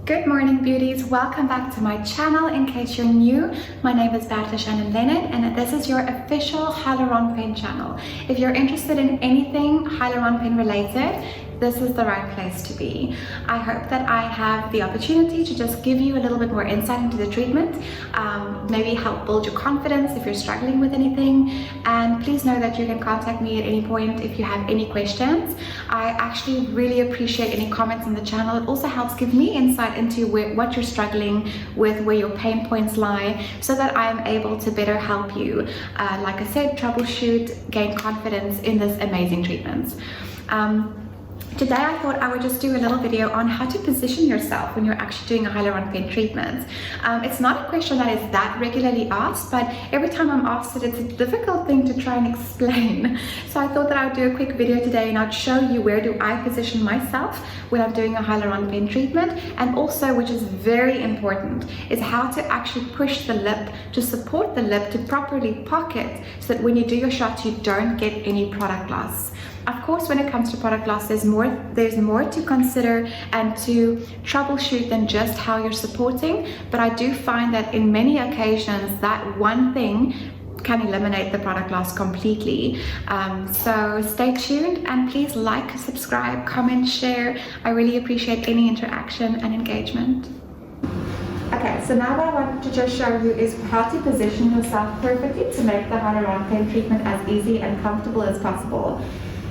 Good morning, beauties. Welcome back to my channel. In case you're new, my name is Bertha and Leonard, and this is your official Hyaluron Pen channel. If you're interested in anything Hyaluron Pen related, this is the right place to be. I hope that I have the opportunity to just give you a little bit more insight into the treatment, maybe help build your confidence if you're struggling with anything, and please know that you can contact me at any point if you have any questions. I actually really appreciate any comments on the channel. It also helps give me insight into what you're struggling with, where your pain points lie, so that I'm able to better help you, like I said, troubleshoot, gain confidence in this amazing treatment. Today I thought I would just do a little video on how to position yourself when you're actually doing a Hyaluron Pen treatment. It's not a question that is that regularly asked, but every time I'm asked it, it's a difficult thing to try and explain. So I thought that I would do a quick video today and I'd show you where do I position myself when I'm doing a Hyaluron Pen treatment, and also, which is very important, is how to actually push the lip to support the lip to properly pocket, so that when you do your shot you don't get any product loss. Of course, when it comes to product loss, there's more to consider and to troubleshoot than just how you're supporting, but I do find that in many occasions that one thing can eliminate the product loss completely. So stay tuned and please like, subscribe, comment, share. I really appreciate any interaction and engagement. Okay, so now what I wanted to just show you is how to position yourself perfectly to make the Hyaluron Pen treatment as easy and comfortable as possible.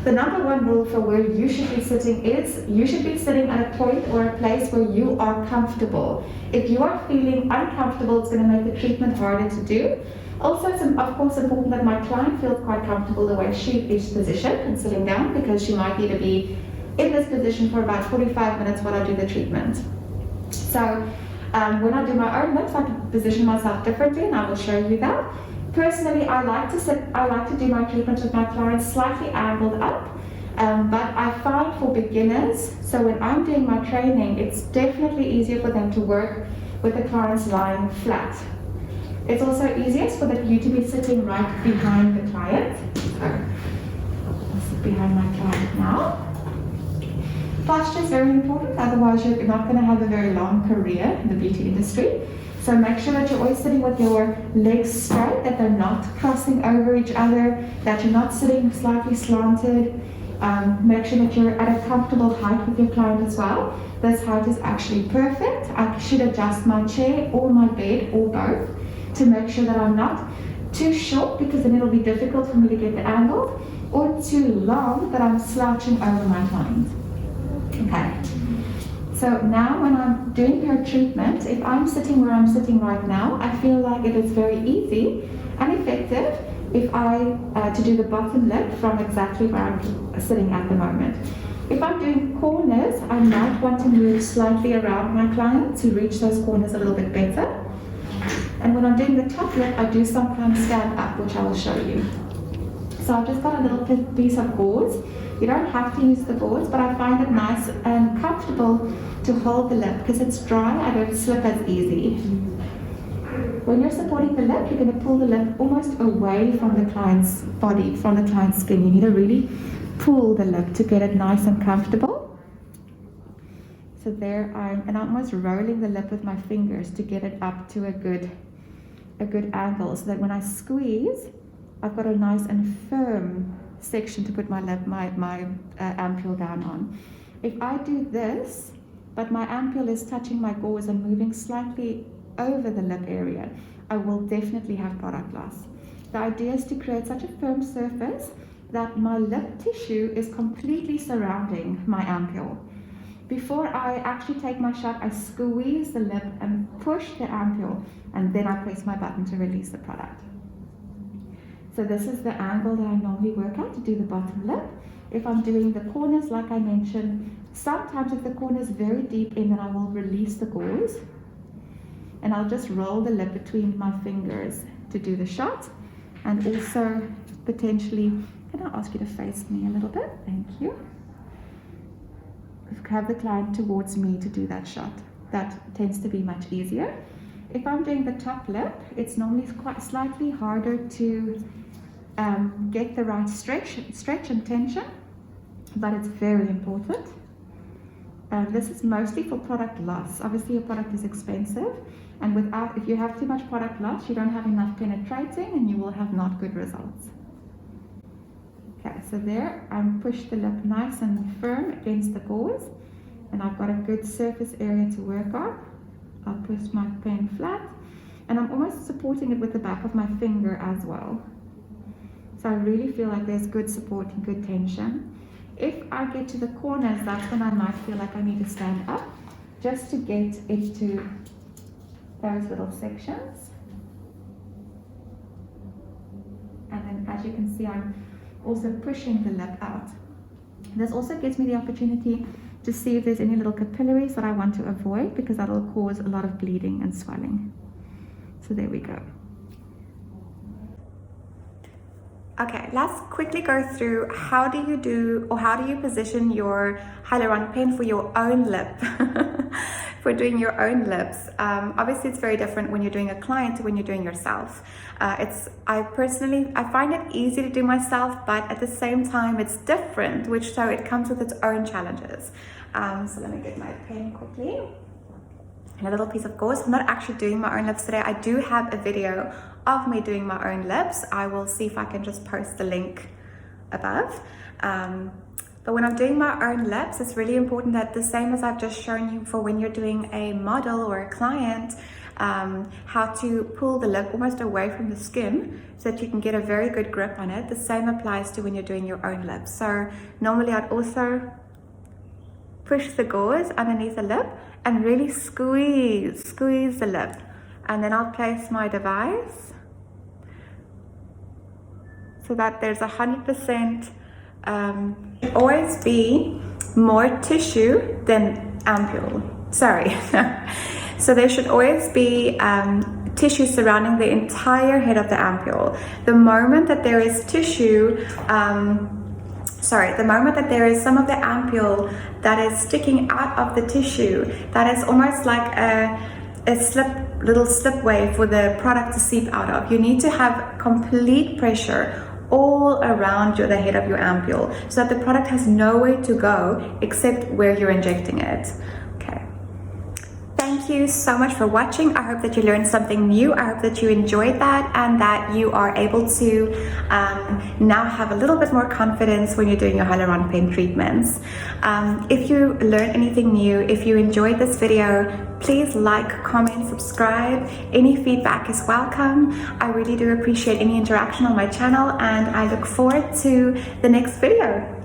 The number one rule for where you should be sitting is you should be sitting at a point or a place where you are comfortable. If you are feeling uncomfortable, it's going to make the treatment harder to do. Also, it's of course important that my client feels quite comfortable the way she is positioned and sitting down, because she might need to be in this position for about 45 minutes while I do the treatment. So when I do my own lips, I can position myself differently, and I will show you that. Personally, I like to do my treatment with my clients slightly angled up, but I find for beginners, so when I'm doing my training, it's definitely easier for them to work with the clients lying flat. It's also easiest for you to be sitting right behind the client. So I'll sit behind my client now. Posture is very important, otherwise you're not going to have a very long career in the beauty industry. So make sure that you're always sitting with your legs straight, that they're not crossing over each other, that you're not sitting slightly slanted. Make sure that you're at a comfortable height with your client as well. This height is actually perfect. I should adjust my chair or my bed or both to make sure that I'm not too short, because then it'll be difficult for me to get the angle, or too long that I'm slouching over my client. Okay. So now when I'm doing her treatment, if I'm sitting where I'm sitting right now, I feel like it is very easy and effective if to do the bottom lip from exactly where I'm sitting at the moment. If I'm doing corners, I might want to move slightly around my client to reach those corners a little bit better. And when I'm doing the top lip, I do sometimes stand up, which I will show you. So I've just got a little piece of gauze. You don't have to use the gauze, but I find it nice and comfortable to hold the lip, because it's dry, I don't slip as easy. When you're supporting the lip, you're going to pull the lip almost away from the client's body, from the client's skin. You need to really pull the lip to get it nice and comfortable. So there I'm almost rolling the lip with my fingers to get it up to a good angle, so that when I squeeze, I've got a nice and firm section to put my ampule down on. If I do this, but my ampule is touching my gauze and moving slightly over the lip area, I will definitely have product loss. The idea is to create such a firm surface that my lip tissue is completely surrounding my ampule. Before I actually take my shot, I squeeze the lip and push the ampule, and then I press my button to release the product. So this is the angle that I normally work at to do the bottom lip. If I'm doing the corners, like I mentioned, sometimes if the corner is very deep in, then I will release the gauze, and I'll just roll the lip between my fingers to do the shot. And also potentially, can I ask you to face me a little bit? Thank you. Have the client towards me to do that shot. That tends to be much easier. If I'm doing the top lip, it's normally quite slightly harder to get the right stretch and tension, but it's very important. This is mostly for product loss. Obviously your product is expensive, and if you have too much product loss, you don't have enough penetrating and you will have not good results. Okay, so there I'm pushed the lip nice and firm against the gauze, and I've got a good surface area to work on. I'll push my pen flat, and I'm almost supporting it with the back of my finger as well. So I really feel like there's good support and good tension. If I get to the corners, that's when I might feel like I need to stand up just to get it to those little sections. And then as you can see, I'm also pushing the lip out. This also gives me the opportunity to see if there's any little capillaries that I want to avoid, because that'll cause a lot of bleeding and swelling. So there we go. Okay, let's quickly go through how do you position your Hyaluron pen for your own lip, for doing your own lips. Obviously it's very different when you're doing a client to when you're doing yourself. I find it easy to do myself, but at the same time it's different, so it comes with its own challenges. So let me get my pen quickly. And a little piece of gauze. I'm not actually doing my own lips today. I do have a video of me doing my own lips. I will see if I can just post the link above. But when I'm doing my own lips, it's really important that the same as I've just shown you for when you're doing a model or a client, how to pull the lip almost away from the skin so that you can get a very good grip on it. The same applies to when you're doing your own lips. So normally I'd also push the gauze underneath the lip and really squeeze the lip, and then I'll place my device so that there's 100% always be more tissue than ampule. Sorry. So there should always be tissue surrounding the entire head of the ampule. The moment that there is tissue, the moment that there is some of the ampule that is sticking out of the tissue, that is almost like a little slipway for the product to seep out of. You need to have complete pressure all around the head of your ampule so that the product has nowhere to go except where you're injecting it. Okay. Thank you so much for watching. I hope that you learned something new. I hope that you enjoyed that and that you are able to now have a little bit more confidence when you're doing your Hyaluron pen treatments. If you learned anything new, if you enjoyed this video, please like, comment, subscribe. Any feedback is welcome. I really do appreciate any interaction on my channel, and I look forward to the next video.